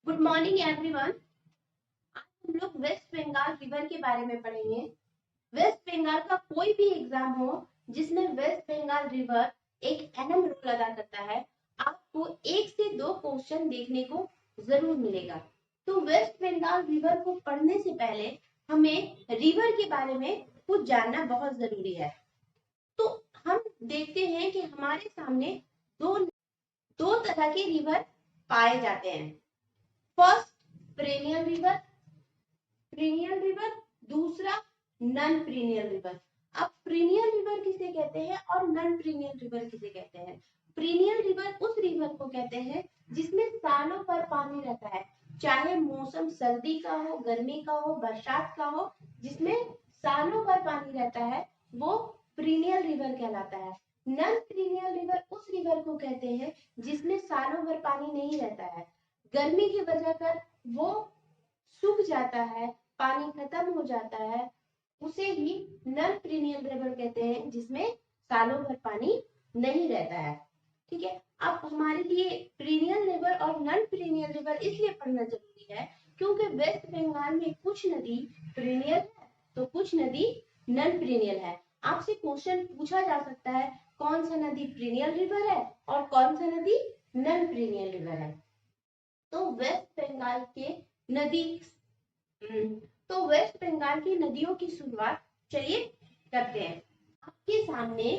Good morning everyone. आज हम लोग वेस्ट बंगाल रिवर के बारे में पढ़ेंगे। वेस्ट बंगाल का कोई भी एग्जाम हो जिसमें वेस्ट बंगाल रिवर एक अहम रोल अदा करता है, आपको एक से दो क्वेश्चन देखने को जरूर मिलेगा। तो वेस्ट बंगाल रिवर को पढ़ने से पहले हमें रिवर के बारे में कुछ जानना बहुत जरूरी है। तो हम देखते हैं कि हमारे सामने दो दो तरह के रिवर पाए जाते हैं। फर्स्ट पेरेनियल रिवर, दूसरा नॉन पेरेनियल रिवर। अब पेरेनियल रिवर किसे कहते हैं और नॉन पेरेनियल रिवर किसे कहते हैं? पेरेनियल रिवर उस रिवर को कहते हैं जिसमें सालों पर पानी रहता है, चाहे मौसम सर्दी का हो, गर्मी का हो, बरसात का हो, जिसमें सालों पर पानी रहता है वो पेरेनियल रिवर कहलाता है। नॉन पेरेनियल रिवर उस रिवर को कहते हैं जिसमें सालों भर पानी नहीं रहता है, गर्मी की वजह कर वो सूख जाता है, पानी खत्म हो जाता है, उसे ही नॉन पेरेनियल रिवर कहते हैं जिसमें सालों भर पानी नहीं रहता है। ठीक है, अब हमारे लिए पेरेनियल रिवर और नॉन पेरेनियल रिवर इसलिए पढ़ना जरूरी है क्योंकि वेस्ट बंगाल में कुछ नदी पेरेनियल है तो कुछ नदी नॉन पेरेनियल है। आपसे क्वेश्चन पूछा जा सकता है कौन सा नदी पेरेनियल रिवर है और कौन सा नदी नॉन पेरेनियल रिवर है। तो वेस्ट बंगाल के नदी तो वेस्ट बंगाल की नदियों की शुरुआत चलिए करते हैं। आपके सामने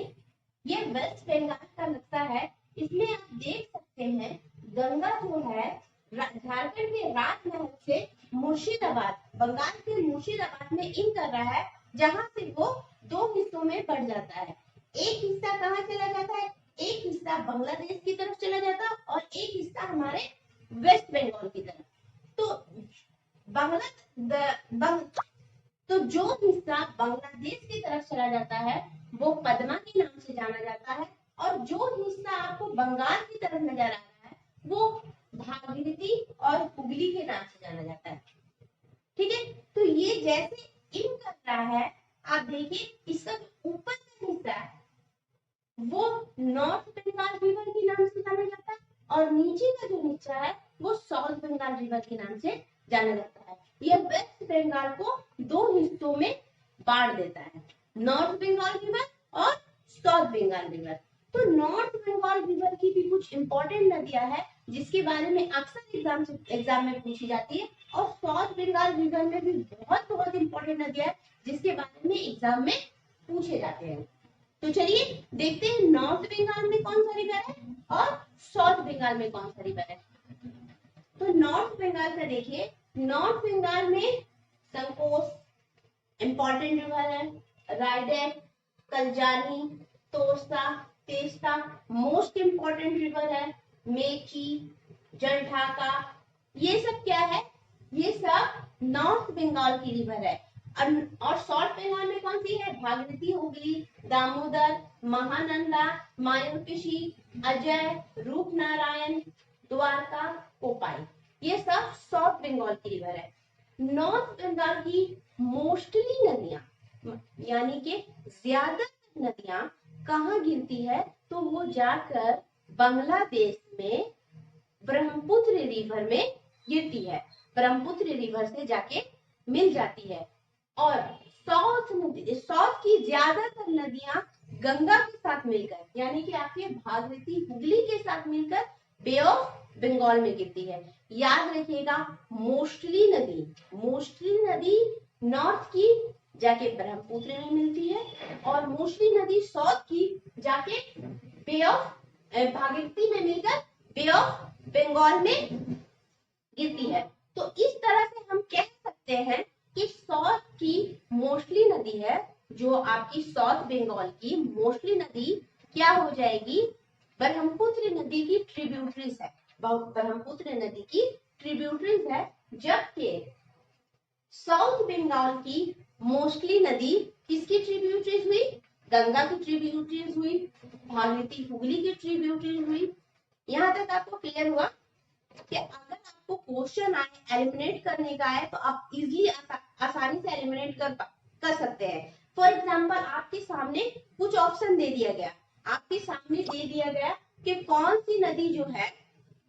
ये वेस्ट बंगाल का नक्शा है, इसमें आप देख सकते हैं गंगा जो है झारखंड के राजमहल से मुर्शिदाबाद, बंगाल के मुर्शिदाबाद में इन कर रहा है, जहां से वो दो हिस्सों में बढ़ जाता है। एक हिस्सा कहाँ चला जाता है? एक हिस्सा बांग्लादेश की तरफ चला जाता है और एक हिस्सा हमारे वेस्ट बंगाल की तरफ। तो तो जो हिस्सा बांग्लादेश की तरफ चला जाता है वो पद्मा के नाम से जाना जाता है, और जो हिस्सा आपको बंगाल की तरफ नजर आ रहा है वो भागीरथी और हुगली के नाम से जाना जाता है। ठीक है, तो ये जैसे इन कर रहा है, आप देखिए इसका ऊपर का हिस्सा है वो नॉर्थ बंगाल रिवर के नाम से जाना जाता है और नीचे का जो हिस्सा है वो साउथ बंगाल रिवर के नाम से जाना जाता है। यह वेस्ट बंगाल को दो हिस्सों में बांट देता है, नॉर्थ बंगाल रिवर और साउथ बंगाल रिवर। तो नॉर्थ बंगाल रिवर की भी कुछ इंपॉर्टेंट नदियां हैं जिसके बारे में अक्सर एग्जाम में पूछी जाती है, और साउथ बंगाल रिवर में भी बहुत बहुत इंपॉर्टेंट नदियां हैं जिसके बारे में एग्जाम में पूछे जाते हैं। तो चलिए देखते हैं नॉर्थ बंगाल में कौन सा रिवर है और साउथ बंगाल में कौन सा रिवर है। तो नॉर्थ बंगाल का देखिए, नॉर्थ बंगाल में संकोस इंपॉर्टेंट रिवर है, रायडेक, कलजानी, तोरसा, तेस्ता मोस्ट इंपॉर्टेंट रिवर है, मेची, जलढाका, ये सब क्या है? ये सब नॉर्थ बंगाल की रिवर है। और साउथ बंगाल में कौन सी है? भागीरथी, हुगली, दामोदर, महानंदा, मायूरपिशी, अजय, रूपनारायण, द्वारका, कोपाई, ये सब साउथ बंगाल की रिवर है। नॉर्थ बंगाल की मोस्टली नदियां यानी कि ज्यादातर नदियां कहाँ गिरती है? तो वो जाकर बांग्लादेश में ब्रह्मपुत्र रिवर में गिरती है, ब्रह्मपुत्र रिवर से जाके मिल जाती है। और साउथ की ज्यादातर नदियां गंगा के साथ मिलकर यानी कि आपके भागीरथी, हुगली के साथ मिलकर बे ऑफ बंगाल में गिरती है। याद रखिएगा, मोस्टली नदी नॉर्थ की जाके ब्रह्मपुत्र में मिलती है और मोस्टली नदी साउथ की जाके बे ऑफ भागीरथी में मिलकर बे ऑफ बंगाल में गिरती है। तो इस तरह से हम कह सकते हैं कि साउथ की मोस्टली नदी है, जो आपकी साउथ बंगाल की मोस्टली नदी क्या हो जाएगी? ब्रह्मपुत्र नदी की ट्रिब्यूटरीज है, ब्रह्मपुत्र नदी की ट्रिब्यूटरीज है, जबकि साउथ बंगाल की मोस्टली नदी किसकी ट्रिब्यूटरीज हुई? गंगा की ट्रिब्यूटरीज हुई, भागीरथी, हुगली की ट्रिब्यूटरीज हुई। यहाँ तक आपको क्लियर हुआ कि अगर आपको क्वेश्चन आए एलिमिनेट करने का है तो आप इजीली आसानी से एलिमिनेट कर सकते हैं। फॉर एग्जांपल आपके सामने कुछ ऑप्शन दे दिया गया, आपके सामने दे दिया गया कि कौन सी नदी जो है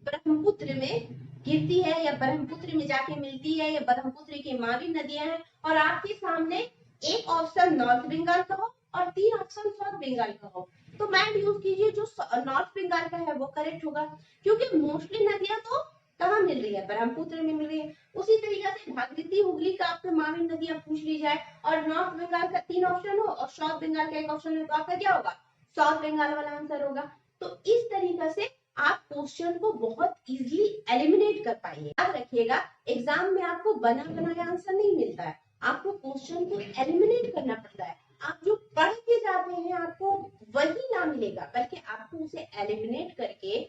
ब्रह्मपुत्र में गिरती है या ब्रह्मपुत्र में जाके मिलती है या ब्रह्मपुत्र की मावी नदियां हैं, और आपके सामने एक ऑप्शन नॉर्थ बंगाल का हो और 3 ऑप्शन साउथ बंगाल का हो, तो मैम यूज कीजिए जो नॉर्थ बंगाल का है वो करेक्ट होगा, क्योंकि मोस्टली नदियां तो कहाँ मिल रही है, ब्रह्मपुत्र में मिल रही है। उसी तरीके से भागीरथी हुगली का आपके मावी नदियां पूछ ली जाए और नॉर्थ बंगाल का 3 ऑप्शन हो और साउथ बंगाल का एक ऑप्शन हो, तो आपका क्या होगा, साउथ बंगाल वाला आंसर होगा। तो इस तरीके से आप क्वेश्चन को बहुत इजीली एलिमिनेट कर पाएंगे। याद रखिएगा, एग्जाम में आपको बना बनाया आंसर नहीं मिलता है, आपको क्वेश्चन को एलिमिनेट करना पड़ता है। आप जो पढ़ के जाते हैं आपको वही ना मिलेगा, बल्कि आपको उसे एलिमिनेट करके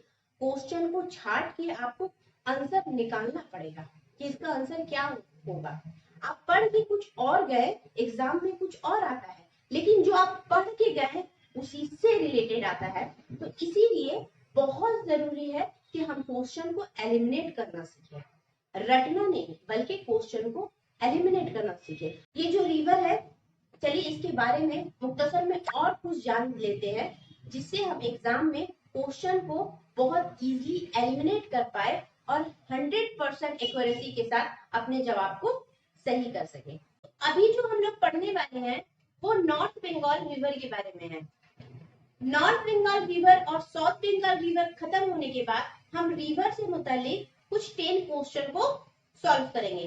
क्वेश्चन को छाट के आपको आंसर निकालना पड़ेगा कि इसका आंसर क्या होगा। आप पढ़ के कुछ और गए, एग्जाम में कुछ और आता है, लेकिन जो आप पढ़ के गए उसी से रिलेटेड आता है। तो इसीलिए बहुत जरूरी है कि हम क्वेश्चन को एलिमिनेट करना सीखें, रटना नहीं बल्कि क्वेश्चन को एलिमिनेट करना सीखें। ये जो रिवर है, चलिए इसके बारे में मुख्तसर में और कुछ जान लेते हैं, जिससे हम एग्जाम में क्वेश्चन को बहुत इजीली एलिमिनेट कर पाए और 100% एक्यूरेसी के साथ अपने जवाब को सही कर सके। अभी जो हम लोग पढ़ने वाले हैं वो नॉर्थ बंगाल रिवर के बारे में है। नॉर्थ बंगाल रिवर और साउथ बंगाल रिवर खत्म होने के बाद हम रिवर से मुतालिक कुछ 10 क्वेश्चन को सॉल्व करेंगे।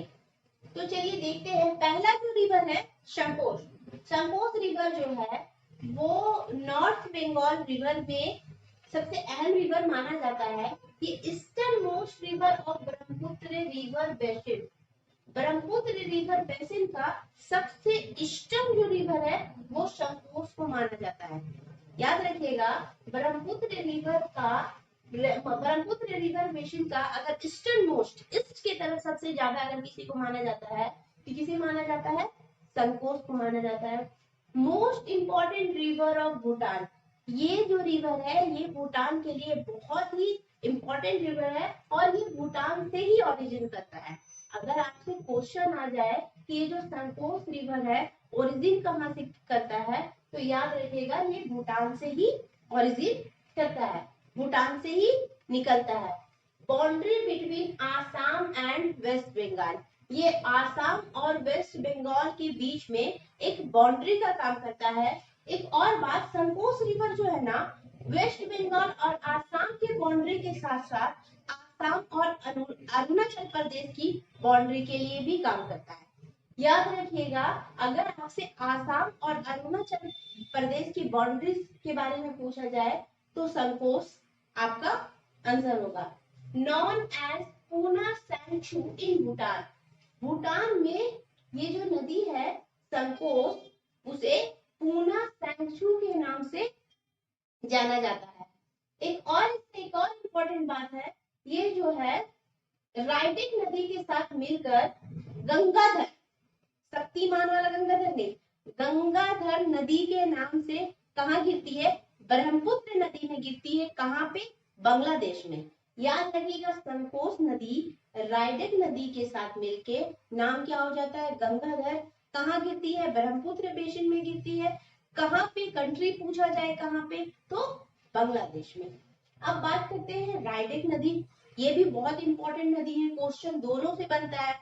तो चलिए देखते हैं। पहला जो रिवर है शंकोश, शंकोश रिवर जो है वो नॉर्थ बंगाल रिवर में सबसे अहम रिवर माना जाता है। ये eastern most river of Brahmaputra river basin, Brahmaputra river basin का सबसे ईस्टर्न जो रिवर है वो शंकोश को माना जाता है। याद रखिएगा, ब्रह्मपुत्र रिवर बेसिन का अगर ईस्टर्न मोस्ट, ईस्ट की तरफ सबसे ज्यादा अगर किसी को माना जाता है तो किसे माना जाता है, संकोश को माना जाता है। Most important river of Bhutan, ये जो रिवर है ये भूटान के लिए बहुत ही इंपॉर्टेंट रिवर है और ये भूटान से ही ओरिजिन करता है। अगर आपसे क्वेश्चन आ जाए कि ये जो संकोश रिवर है ओरिजिन कहाँ से करता है, तो याद रखिएगा ये भूटान से ही ओरिजिन करता है, भूटान से ही निकलता है। Boundary between Assam and West Bengal, ये आसाम और वेस्ट बंगाल के बीच में एक बाउंड्री का काम करता है। एक और बात, संकोश रिवर जो है ना वेस्ट बंगाल और आसाम के बाउंड्री के साथ साथ आसाम और अरुणाचल प्रदेश की बाउंड्री के लिए भी काम करता है। याद रखिएगा, अगर आपसे आसाम और अरुणाचल प्रदेश की बाउंड्रीज के बारे में पूछा जाए तो संकोश आपका आंसर होगा। नॉन एज पूना सैंगचू इन भूटान, भूटान में ये जो नदी है संकोश, उसे पूना सैंगचू के नाम से जाना जाता है। एक और इम्पोर्टेंट बात है, ये जो है राइडिंग नदी के साथ मिलकर गंगाधर, शक्तिमान वाला गंगाधर नहीं, गंगाधर नदी के नाम से कहाँ गिरती है, ब्रह्मपुत्र नदी में गिरती है। कहाँ पे, बांग्लादेश में। याद रखिएगा, संकोश नदी राइडेक नदी के साथ मिलके नाम क्या हो जाता है, गंगाधर। कहाँ गिरती है, ब्रह्मपुत्र बेसिन में गिरती है। कहाँ पे, कंट्री पूछा जाए कहाँ पे, तो बांग्लादेश में। अब बात करते हैं राइडेक नदी, ये भी बहुत इंपॉर्टेंट नदी है, क्वेश्चन दोनों से बनता है।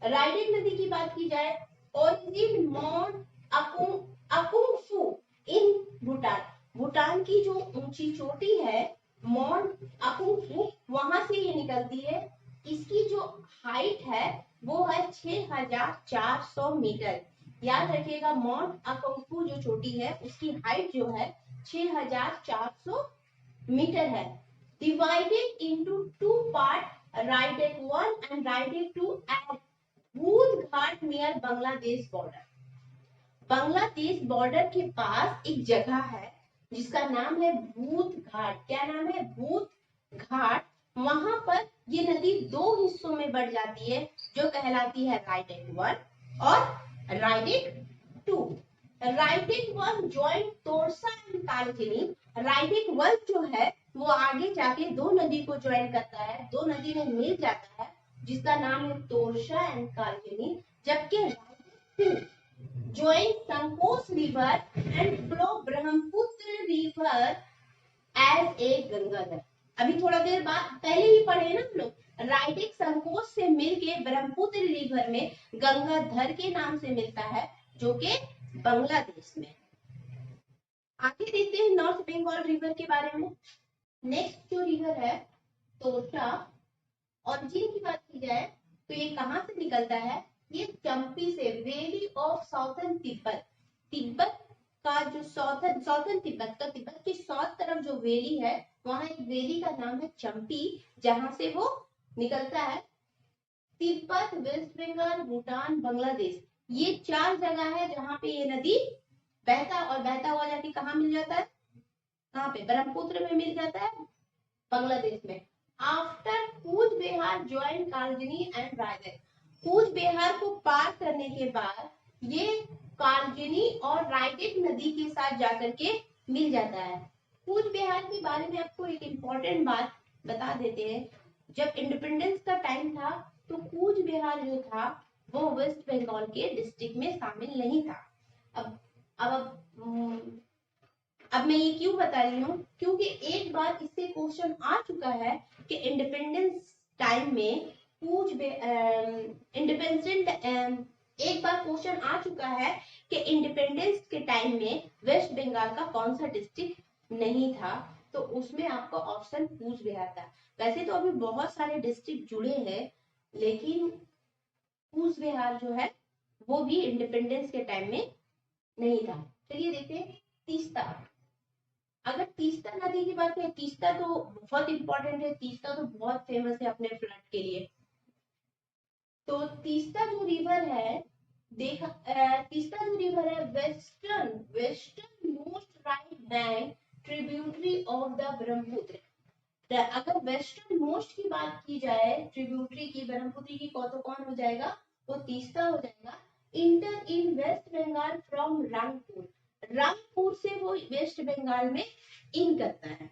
राइडेक नदी की बात की जाए, ओरिजिन माउंट अकुंगफू इन भूटान, भूटान की जो ऊंची चोटी है माउंट अकुंगफू, वहां से ये निकलती है। इसकी जो हाइट है वो है 6400 मीटर। याद रखिएगा, माउंट अकुंगफू जो चोटी है उसकी हाइट जो है 6400 मीटर है। Divided into 2 part, Raidak 1 and Raidak 2 at Bhut Ghat near Bangladesh border, Bangladesh border के पास एक जगह है जिसका नाम है भूत घाट। क्या नाम है, भूत घाट। वहां पर ये नदी 2 हिस्सों में बढ़ जाती है जो कहलाती है राइडेक 1 और राइडेक 2। राइडेक 1 ज्वाइन तोरसा एंड कालचिनी, राइडेक 1 जो है वो आगे जाके 2 नदी को ज्वाइन करता है, 2 नदी में मिल जाता है जिसका नाम है तोरसा एंड कालचिनी। जबकि राइडेक 2 join Sankos river and flow Brahmaputra river as a Gangadhar। अभी थोड़ा देर बाद पहले ही पढ़े ना हम लोग राइडिक संकोच से मिलके ब्रह्मपुत्र रिवर में गंगाधर के नाम से मिलता है, जो कि बांग्लादेश में। आगे देखते हैं नॉर्थ बंगाल रिवर के बारे में। नेक्स्ट जो रिवर है तोरशा, ओरिजिन की बात की जाए तो ये कहाँ से निकलता है, ये चंपी से, valley of southern Tibet. Tibet का जो साउथर्न तिब्बत का, तिब्बत की साउथ तरफ जो वैली है, वहां एक वैली का नाम है चंपी, जहां से वो निकलता है। तिब्बत, वेस्ट बंगाल, भूटान, बांग्लादेश, ये 4 जगह है जहां पे ये नदी बहता और बहता हुआ जाके कहाँ मिल जाता है, कहाँ पे, ब्रह्मपुत्र में मिल जाता है, बांग्लादेश में। After Cooch Behar join Kaljani and Raigarh, Cooch Behar को पार करने के बाद ये कालजनी और रायगढ़ नदी के साथ जाकर के मिल जाता है। कूच बिहार के बारे में आपको एक इम्पोर्टेंट बात बता देते हैं। जब इंडिपेंडेंस का टाइम था तो कूच बिहार जो था वो वेस्ट बंगाल के डिस्ट्रिक्ट में शामिल नहीं था। अब मैं ये क्यों बता रही हूँ, क्योंकि एक बार इससे क्वेश्चन आ चुका है कि इंडिपेंडेंस टाइम में एक बार क्वेश्चन आ चुका है कि इंडिपेंडेंस के टाइम में वेस्ट बंगाल का कौन सा डिस्ट्रिक्ट नहीं था, तो उसमें आपका ऑप्शन कूच बिहार था। वैसे तो अभी बहुत सारे डिस्ट्रिक्ट जुड़े हैं, लेकिन कूच बिहार जो है वो भी इंडिपेंडेंस के टाइम में नहीं था। चलिए देखते हैं तीस्ता। अगर तीस्ता नदी की बात करें, तीस्ता तो बहुत इंपॉर्टेंट है, तीस्ता तो बहुत फेमस है अपने फ्लड के लिए। तो तीस्ता जो रिवर है, तीस्ता जो रिवर है western most right bank tributary of the Brahmaputra. अगर वेस्टर्न मोस्ट की बात की जाए ट्रिब्यूटरी की, ब्रह्मपुत्र की, तो कौन हो जाएगा, वो तीस्ता हो जाएगा। Enter in West Bengal from Rangpur से वो वेस्ट बंगाल में इन करता है।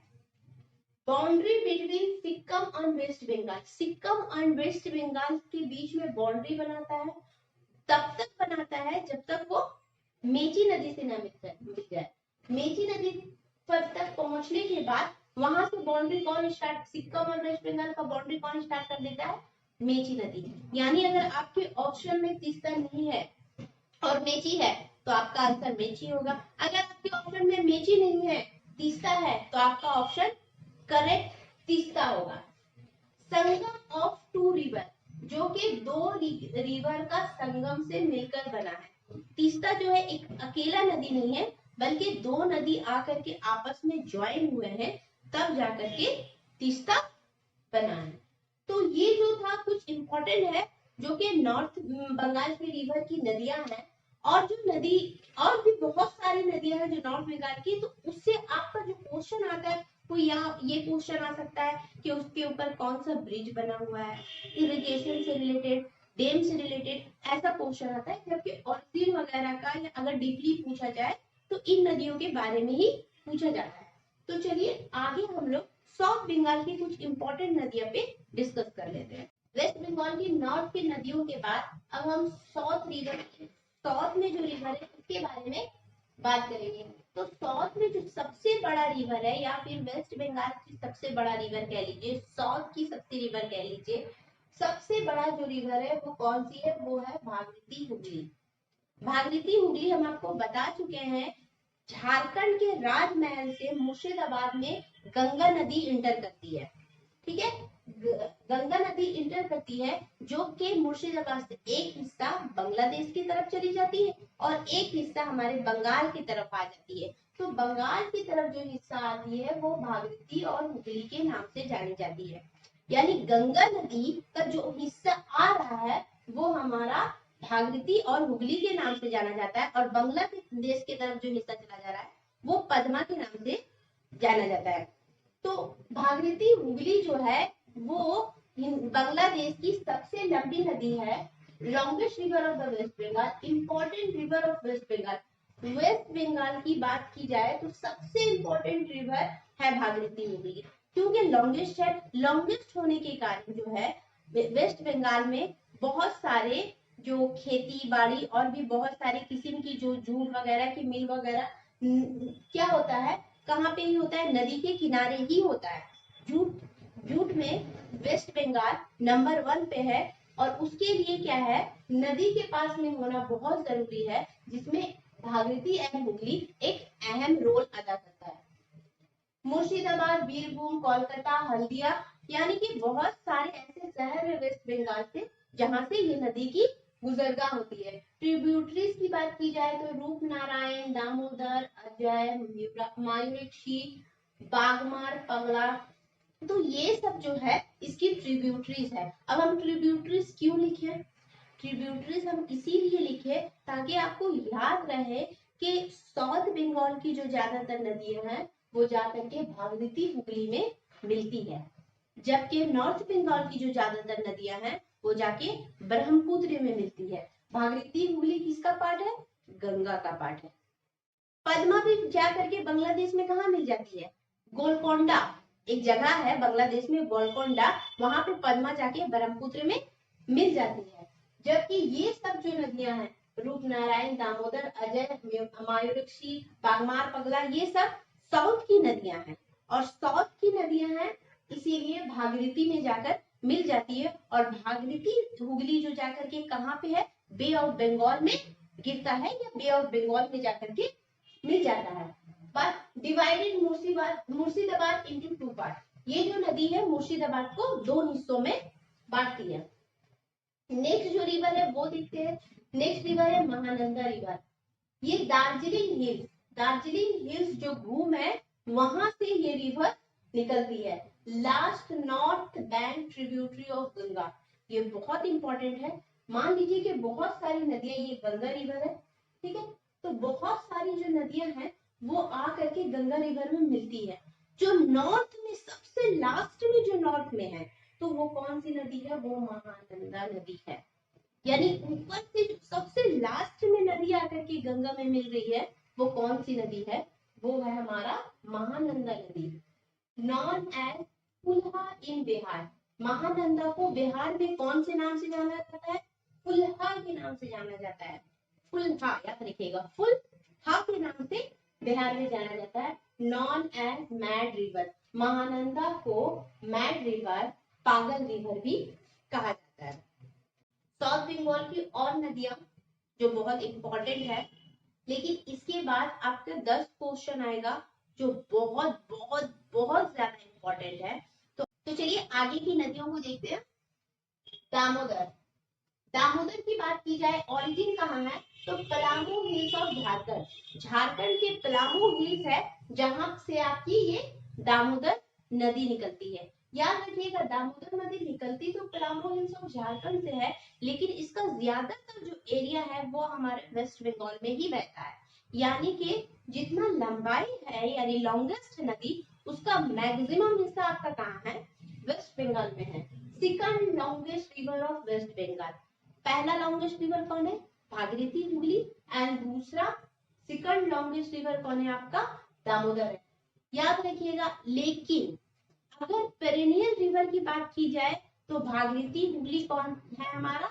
Boundary between Sikkim and West Bengal, Sikkim and West Bengal के बीच में बाउंड्री बनाता है। तब तक बनाता है जब तक वो मेची नदी से न मिल जाए। मेची नदी पर तक पहुंचने के बाद वहां से बाउंड्री कौन स्टार्ट, सिक्किम और वेस्ट बंगाल का बाउंड्री कौन स्टार्ट कर देता है, मेची नदी। यानी अगर आपके ऑप्शन में तीस्ता नहीं है और मेची है तो आपका आंसर मेची होगा। अगर आपके ऑप्शन में मेची नहीं है, तीस्ता है, तो आपका ऑप्शन करेक्ट तीस्ता होगा। संगम ऑफ टू रिवर, जो कि 2 रिवर का संगम से मिलकर बना है। तीस्ता जो है एक अकेला नदी नहीं है, बल्कि 2 नदी आकर के आपस में ज्वाइन हुए हैं, तब जाकर के तीस्ता बना है। तो ये जो था कुछ इंपॉर्टेंट है, जो कि नॉर्थ बंगाल के रिवर की नदियां हैं। और जो नदी, और भी बहुत सारी नदियां हैं जो नॉर्थ बंगाल की, तो उससे आपका जो क्वेश्चन आता है वो यहाँ ये क्वेश्चन आ सकता है कि उसके ऊपर कौन सा ब्रिज बना हुआ है, इरिगेशन से रिलेटेड, डैम से रिलेटेड, ऐसा क्वेश्चन आता है। जबकि ऑरिजिन वगैरह का या अगर डीपली पूछा जाए तो इन नदियों के बारे में ही पूछा जाता है। तो चलिए आगे हम लोग साउथ बंगाल की कुछ इंपॉर्टेंट नदियों पे डिस्कस कर लेते हैं। वेस्ट बंगाल की नॉर्थ की नदियों के बाद अब हम साउथ में जो रिवर है उसके बारे में बात करेंगे। तो साउथ में जो सबसे बड़ा रिवर है, या फिर वेस्ट बंगाल की सबसे बड़ा रिवर कह लीजिए, साउथ की सबसे रिवर कह लीजिए, सबसे बड़ा जो रिवर है वो कौन सी है, वो है भागीरथी हुगली। भागीरथी हुगली हम आपको बता चुके हैं, झारखंड के राजमहल से मुर्शिदाबाद में गंगा नदी इंटर करती है। ठीक है, गंगा नदी इंटर करती है, जो कि मुर्शिदाबाद से एक हिस्सा बांग्लादेश की तरफ चली जाती है और एक हिस्सा हमारे बंगाल की तरफ आ जाती है। तो बंगाल की तरफ जो हिस्सा आती है वो भागीरथी और हुगली के नाम से जानी जाती है। यानी गंगा नदी का जो हिस्सा आ रहा है वो हमारा भागीरथी और हुगली के नाम से जाना जाता है, और बांग्लादेश की तरफ जो हिस्सा चला जा रहा है वो पद्मा के नाम से जाना जाता है। तो भागीरथी हुगली जो है वो बांग्लादेश की सबसे लंबी नदी है, longest river of the West Bengal, important river of West Bengal. West Bengal की बात की जाए तो सबसे इंपॉर्टेंट रिवर है भागीरथी हुगली, क्योंकि लॉन्गेस्ट है। लॉन्गेस्ट होने के कारण जो है वेस्ट बंगाल में बहुत सारे जो खेती बाड़ी और भी बहुत सारे किस्म की जो जूट वगैरह की मिल वगैरह क्या होता है, कहाँ पे ही होता है, नदी के किनारे ही होता है। जूट जूट में वेस्ट बंगाल नंबर 1 पे है और उसके लिए क्या है, नदी के पास में होना बहुत जरूरी है, जिसमें भागीरथी एंड हुगली एक अहम रोल अदा करता है। मुर्शिदाबाद, बीरभूम, कोलकाता, हल्दिया, यानी कि बहुत सारे ऐसे शहर है वेस्ट बंगाल से जहां से ये नदी की गुजरगा होती है। ट्रिब्यूटरीज की बात की जाए तो रूपनारायण, दामोदर, अजय, मायूरक्षी, बागमार, पगला, तो ये सब जो है इसकी ट्रिब्यूटरीज है। अब हम ट्रिब्यूटरीज क्यों लिखे? ट्रिब्यूटरीज हम इसीलिए लिखे ताकि आपको याद रहे कि साउथ बंगाल की जो ज्यादातर नदियां हैं वो जाकर के भागीरथी हुगली में मिलती है, जबकि नॉर्थ बंगाल की जो ज्यादातर नदियां हैं वो जाके ब्रह्मपुत्र में मिलती है। भागीरथी हुगली किसका पार्ट है? गंगा का पार्ट है। पद्मा भी जा करके बांग्लादेश में कहाँ मिल जाती है? गोलकोंडा एक जगह है बांग्लादेश में, गोलकोंडा, वहां पे पद्मा जाके ब्रह्मपुत्र में मिल जाती है। जबकि ये सब जो नदियां हैं, रूपनारायण, दामोदर, अजय, मायूरक्षी, बागमार, पगला, ये सब साउथ की नदियां हैं और साउथ की नदियां हैं इसीलिए भागीरथी में जाकर मिल जाती है। और भागीरथी हुगली जो जाकर के कहाँ पे है? बे ऑफ बंगाल में गिरता है या बे ऑफ बंगाल में जाकर के मिल जाता है। But divided Murshidabad into 2 part. ये जो नदी है मुर्शिदाबाद को 2 हिस्सों में बांटती है। नेक्स्ट जो रिवर है वो देखते हैं। नेक्स्ट रिवर है महानंदा रिवर। ये दार्जिलिंग हिल्स जो घूम है वहां से ये रिवर निकलती है। Last north bank tributary of Ganga, ये बहुत इंपॉर्टेंट है। मान लीजिए कि बहुत सारी नदियां, ये गंगा रिवर है, ठीक है, तो बहुत सारी जो नदियां हैं वो आ करके गंगा रिवर में मिलती है। जो नॉर्थ में सबसे लास्ट में जो नॉर्थ में है तो वो कौन सी नदी है? वो महानंदा नदी है। यानी ऊपर से जो सबसे लास्ट में नदी आकर के गंगा में मिल रही है वो कौन सी नदी है? वो है हमारा महानंदा नदी, नॉन एज फुल्हा इन बिहार। महानंदा को बिहार में कौन से नाम से जाना जाता है? फुल्हा के नाम से जाना जाता है। फुल्हा याद रखिएगा, फुल्हा के नाम से बिहार में जाना जाता है। Known as mad river, Mahananda को मैड रिवर, पागल रिवर भी कहा जाता है। साउथ बंगाल की और नदियां जो बहुत इंपॉर्टेंट है, लेकिन इसके बाद आपका 10 क्वेश्चन आएगा जो बहुत बहुत बहुत ज्यादा इंपॉर्टेंट है। तो चलिए आगे की नदियों को देखते हैं। दामोदर, दामोदर की बात की जाए ओरिजिन कहाँ है? तो पलामू हिल्स ऑफ झारखंड, झारखंड के पलामू हिल्स है जहां से आपकी ये दामोदर नदी निकलती है। याद रखिएगा दामोदर नदी निकलती तो पलामू हिल्स ऑफ झारखंड से है, लेकिन इसका ज्यादातर जो एरिया है वो हमारे वेस्ट बंगाल में ही बहता है। यानी कि जितना लंबाई है यानी लॉन्गेस्ट नदी उसका मैक्सिमम हिस्सा आपका कहाँ है? वेस्ट बंगाल में है। Second longest river of West Bengal, पहला लॉन्गेस्ट रिवर कौन है? भागीरथी हुगली, एंड दूसरा सेकंड लॉन्गेस्ट रिवर कौन है आपका? दामोदर है। याद रखिएगा, लेकिन अगर पेरिनियल रिवर की बात की जाए तो भागीरथी हुगली कौन है हमारा?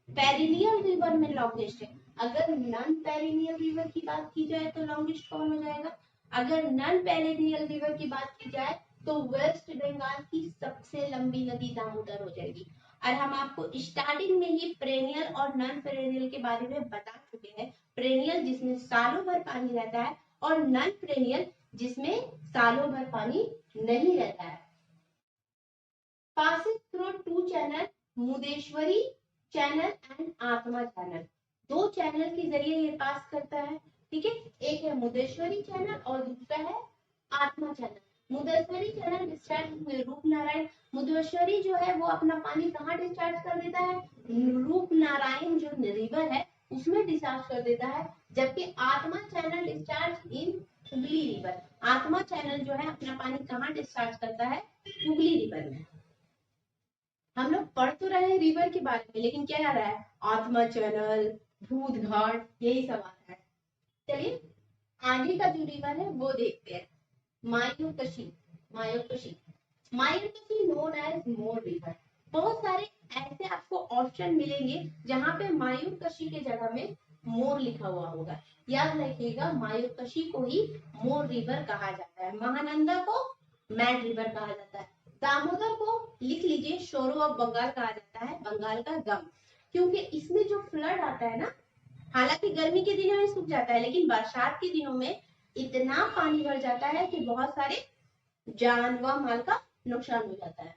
पेरिनियल रिवर में लॉन्गेस्ट है। अगर नॉन पेरिनियल रिवर की बात की जाए तो लॉन्गेस्ट कौन हो जाएगा? अगर नॉन पेरिनियल रिवर की बात की जाए तो वेस्ट बंगाल की सबसे लंबी नदी दामोदर हो जाएगी। और हम आपको स्टार्टिंग में ही पेरिनियल और नॉन पेरिनियल के बारे में बता चुके हैं। पेरिनियल जिसमें सालों भर पानी रहता है और नॉन पेरिनियल जिसमें सालों भर पानी नहीं रहता है। Passing through 2 channel, Mudeshwari channel and Atma channel, 2 channel के जरिए ये पास करता है, ठीक है। एक है मुदेश्वरी चैनल और दूसरा है आत्मा चैनल। मुदेश्वरी चैनल डिस्चार्ज हुए रूपनारायण, मुदेश्वरी जो है वो अपना पानी कहाँ डिस्चार्ज कर देता है? रूपनारायण जो रिवर है उसमें डिस्चार्ज कर देता है, जबकि आत्मा channel discharge in Hooghly river. आत्मा चैनल जो है अपना पानी कहाँ डिस्चार्ज करता है? हुगली रिवर में। हम लोग पढ़ तो रहे हैं रिवर के बारे में, लेकिन क्या आ रहा है? आत्मा चैनल, भूत घाट, यही सब आ रहा है। चलिए आगे का जो रिवर है वो देखते हैं। मायूरकशी, मायूरकशी नोन एज मोर रिवर। बहुत सारे ऐसे आपको ऑप्शन मिलेंगे जहां पे मायूरकशी के जगह में मोर लिखा हुआ होगा। याद रखिएगा मायूरकशी को ही मोर रिवर कहा जाता है, महानंदा को मैड रिवर कहा जाता है। दामोदर को लिख लीजिए, शोरो ऑफ बंगाल कहा जाता है, बंगाल का गम, क्योंकि इसमें जो फ्लड आता है ना, हालांकि गर्मी के दिनों में सूख जाता है, लेकिन बरसात के दिनों में इतना पानी भर जाता है कि बहुत सारे जान व माल का नुकसान हो जाता है।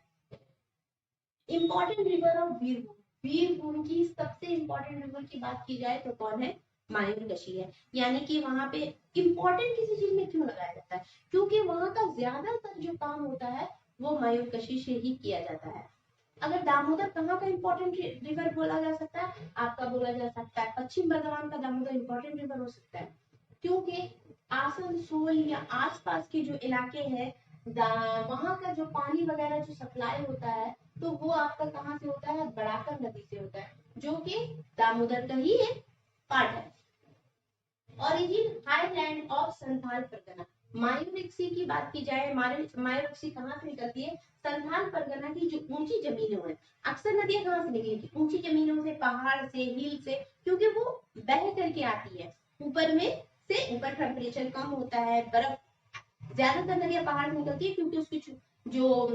Important river of Birbhum, Birbhum की सबसे इंपॉर्टेंट रिवर की बात की जाए तो कौन है, मायूरकशी है। यानी कि वहां पे इंपॉर्टेंट किसी चीज में क्यों लगाया जाता है, क्योंकि वहां का ज्यादातर जो काम होता है वो मायूरकशी से ही किया जाता है। अगर दामोदर कहाँ का इंपॉर्टेंट रिवर बोला जा सकता है, आपका बोला जा सकता है पश्चिम बर्धमान का दामोदर इंपॉर्टेंट रिवर हो सकता है, क्योंकि आसनसोल या आसपास के जो इलाके हैं वहां का जो पानी वगैरह जो सप्लाई होता है तो वो आपका कहाँ से होता है, बड़ाकर नदी से होता है, जो कि दामोदर का ही एक पार्ट है। Origin highland of Santhal Pargana, Mayurakshi की बात की जाए, मायूरकशी कहाँ से निकलती है, संथाल परगना की जो ऊंची जमीनों है, अक्सर नदियां कहाँ से निकलती, ऊंची जमीनों से, पहाड़ से, हिल से, क्योंकि वो बह करके आती है, ऊपर में से ऊपर टेम्परेचर कम होता है, बर्फ, ज्यादातर नदियां पहाड़ से निकलती है क्योंकि उसकी जो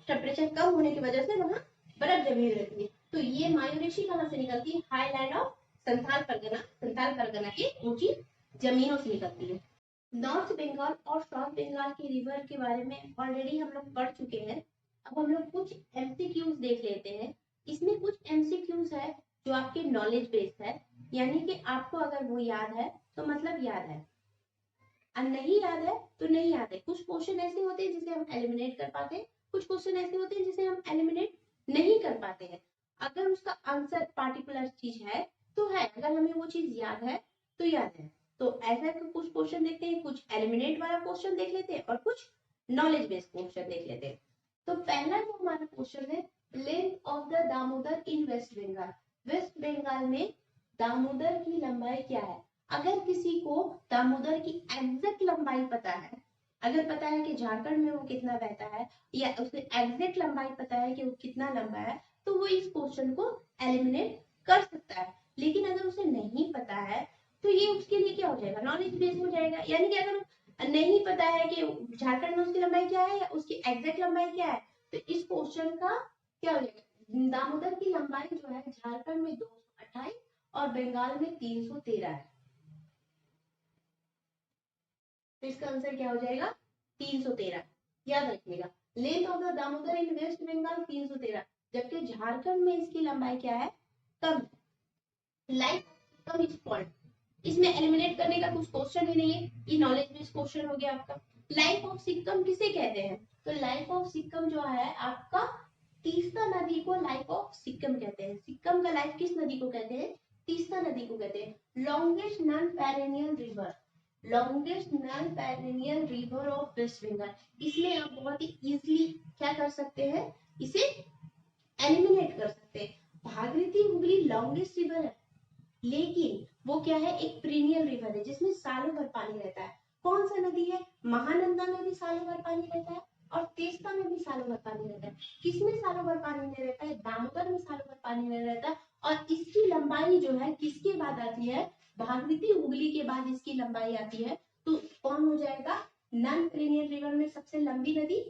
टेम्परेचर कम होने की वजह से वहां बर्फ जमी रहती है। तो ये मायूरकशी कहाँ से निकलती है, हाईलैंड ऑफ संथाल परगना की ऊंची जमीनों से निकलती है। नॉर्थ बंगाल और साउथ बंगाल के रिवर के बारे में ऑलरेडी हम लोग पढ़ चुके हैं। अब हम लोग कुछ एमसीक्यूज देख लेते हैं। इसमें कुछ एमसीक्यूज है जो आपके नॉलेज बेस्ड है, यानी कि आपको अगर वो याद है तो मतलब याद है, और नहीं याद है तो नहीं याद है। कुछ क्वेश्चन ऐसे होते हैं जिसे हम एलिमिनेट कर पाते हैं, कुछ क्वेश्चन ऐसे होते हैं जिसे हम एलिमिनेट नहीं कर पाते हैं। अगर उसका आंसर पार्टिकुलर चीज है तो है, अगर हमें वो चीज याद है तो याद है। तो ऐसा कुछ क्वेश्चन देखते हैं, कुछ एलिमिनेट वाला क्वेश्चन देख लेते हैं और कुछ नॉलेज बेस्ड क्वेश्चन देख लेते हैं। तो पहला जो हमारा क्वेश्चन है, length of the Damodar in West Bengal, West Bengal में दामोदर की लंबाई क्या है। अगर किसी को दामोदर की एग्जैक्ट लंबाई पता है, अगर पता है कि झारखंड में वो कितना बहता है, या उसे एग्जैक्ट लंबाई पता है कि वो कितना लंबा है, तो वो इस क्वेश्चन को एलिमिनेट कर सकता है। लेकिन अगर उसे नहीं पता है तो ये उसके लिए क्या हो जाएगा, नॉलेज बेस्ड हो जाएगा। यानी कि अगर नहीं पता है कि झारखंड में उसकी लंबाई क्या है या उसकी एग्जैक्ट लंबाई क्या है, तो इस क्वेश्चन का क्या हो जाएगा, दामोदर की लंबाई जो है झारखंड में 228 और बंगाल में 313 है, तो इसका आंसर क्या हो जाएगा, 313। याद रखिएगा, length of the Damodar in West Bengal 313, जबकि झारखंड में इसकी लंबाई क्या है, कम। लाइक कम इज फॉल्ट, इसमें एलिमिनेट करने का कुछ क्वेश्चन ही नहीं है, ये नॉलेज बेस्ड क्वेश्चन हो गया आपका। लाइफ ऑफ सिक्कम किसे कहते हैं, तो लाइफ ऑफ सिक्कम जो है आपका तीस्ता नदी को लाइफ ऑफ सिक्कम कहते हैं। सिक्कम का लाइफ किस नदी को कहते हैं, तीस्ता नदी को कहते हैं। Longest non perennial river, longest non perennial river of West Bengal, इसमें आप बहुत ही इजीली क्या कर सकते हैं, इसे एलिमिनेट कर सकते हैं। भागीरथी हुगली लॉन्गेस्ट रिवर है, लेकिन वो क्या है, एक पीरियड रिवर है जिसमें सालों भर पानी रहता है। कौन सा नदी है, महानंदा में भी सालों भर पानी रहता है और तेस्ता में भी सालों भर पानी रहता है। किसमें सालों भर पानी नहीं रहता है, दामोदर में सालों भर पानी नहीं रहता। और इसकी लंबाई जो है किसके बाद आती है, भागीरथी हुगली के बाद इसकी लंबाई आती है। तो कौन हो जाएगा, नॉन पीरियड रिवर में सबसे लंबी नदी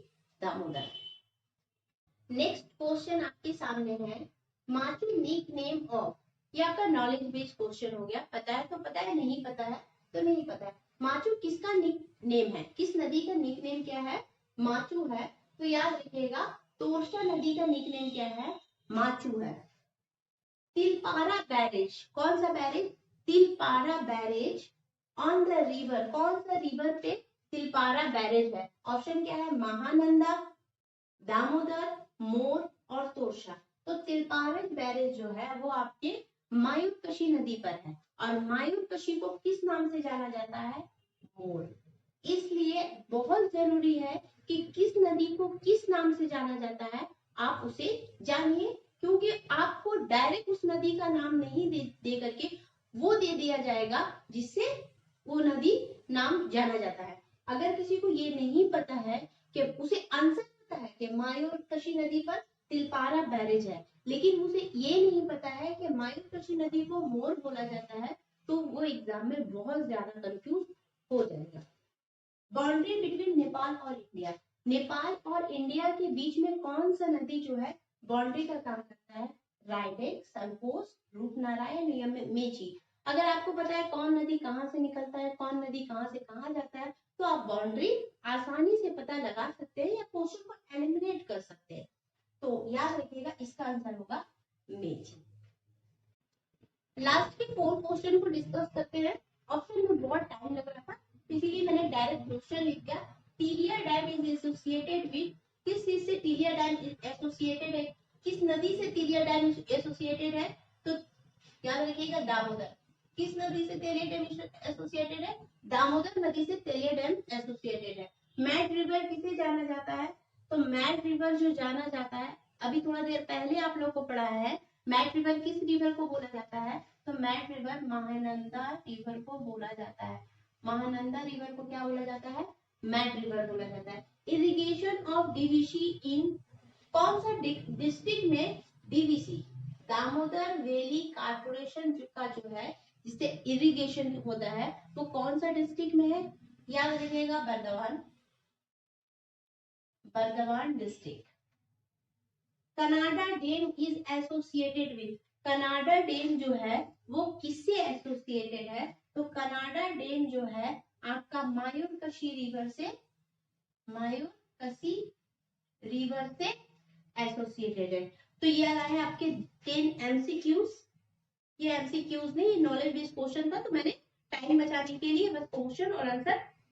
दामोदर। नेक्स्ट क्वेश्चन आपके सामने है, माचू निक नेम ऑफ, ये आपका नॉलेज बेस्ड क्वेश्चन हो गया, पता है तो पता है, नहीं पता है तो नहीं पता है। माचू किसका निक नेम है, किस नदी का निक नेम क्या है, माचू है। तो याद रखिएगा, तोरसा नदी का निक नेम क्या है, माचू है। तिलपारा बैरेज, कौन सा barrage, Tilpara barrage on the river, कौन सा रिवर पे तिलपारा बैरेज है। ऑप्शन क्या है, महानंदा, दामोदर, मोर और तोरशा। तो तिलपारा बैरेज जो है वो आपके मायूरकशी नदी पर है, और मायूरकशी को किस नाम से जाना जाता है, मोर। इसलिए बहुत जरूरी है कि किस नदी को किस नाम से जाना जाता है आप उसे जानिए, क्योंकि आपको डायरेक्ट उस नदी का नाम नहीं दे करके वो दे दिया जाएगा जिससे वो नदी नाम जाना जाता है। अगर किसी को ये नहीं पता है कि उसे आंसर पता है कि मायूरकशी नदी पर तिलपारा बैरेज है, लेकिन उसे ये नहीं पता है कि मायूरकशी नदी को मोर बोला जाता है, तो वो एग्जाम में बहुत ज्यादा कंफ्यूज हो जाएगा। बाउंड्री बिटवीन नेपाल और इंडिया, नेपाल और इंडिया के बीच में कौन सा नदी जो है बाउंड्री का काम करता है? रायडेक, संकोस, रूपनारायण या मेची। अगर आपको पता है कौन नदी कहाँ से निकलता है, कौन नदी कहाँ से कहाँ जाता है, तो आप बाउंड्री आसानी से पता लगा सकते हैं या क्वेश्चन को एलिमिनेट कर सकते हैं। तो याद रखिएगा इसका आंसर होगा मेची। लास्ट के 4 क्वेश्चन को डिस्कस करते हैं। ऑप्शन में बहुत टाइम लग रहा था, इसीलिए मैंने डायरेक्ट क्वेश्चन लिख दिया। Tiliya dam is associated with, किस चीज से टिलिया डैम एसोसिएटेड है, किस नदी से टिलिया डैम एसोसिएटेड है? तो याद रखिएगा दामोदर। किस नदी से तेलिया डैम एसोसिएटेड है? दामोदर नदी से तेलिया डैम एसोसिएटेड है। मैड रिवर किसे जाना जाता है? तो मैड रिवर जो जाना जाता है, अभी थोड़ा देर पहले आप लोग को पढ़ाया है, मैड रिवर किस रिवर को बोला जाता है? तो मैड रिवर महानंदा रिवर को बोला जाता है। महानंदा रिवर को क्या बोला जाता है? मैड रिवर बोला जाता है। इरिगेशन ऑफ डीवीसी इन, कौन सा डिस्ट्रिक्ट में डीवीसी, दामोदर वैली कारपोरेशन का जो है जिससे इरिगेशन होता है, वो कौन सा डिस्ट्रिक्ट में है? याद रखिएगा Burdwan, Burdwan district. Canada dam is associated with, Canada dam जो है वो किससे एसोसिएटेड है? तो कनाडा डैम जो है आपका मायूरकशी रिवर से, मायूरकशी रिवर से एसोसिएटेड है। तो ये आ रहा है आपके 10 एमसीक्यूज। ये एमसीक्यूज नहीं, नॉलेज बेस्ड क्वेश्चन था, तो मैंने टाइम बचाने के लिए बस क्वेश्चन और आंसर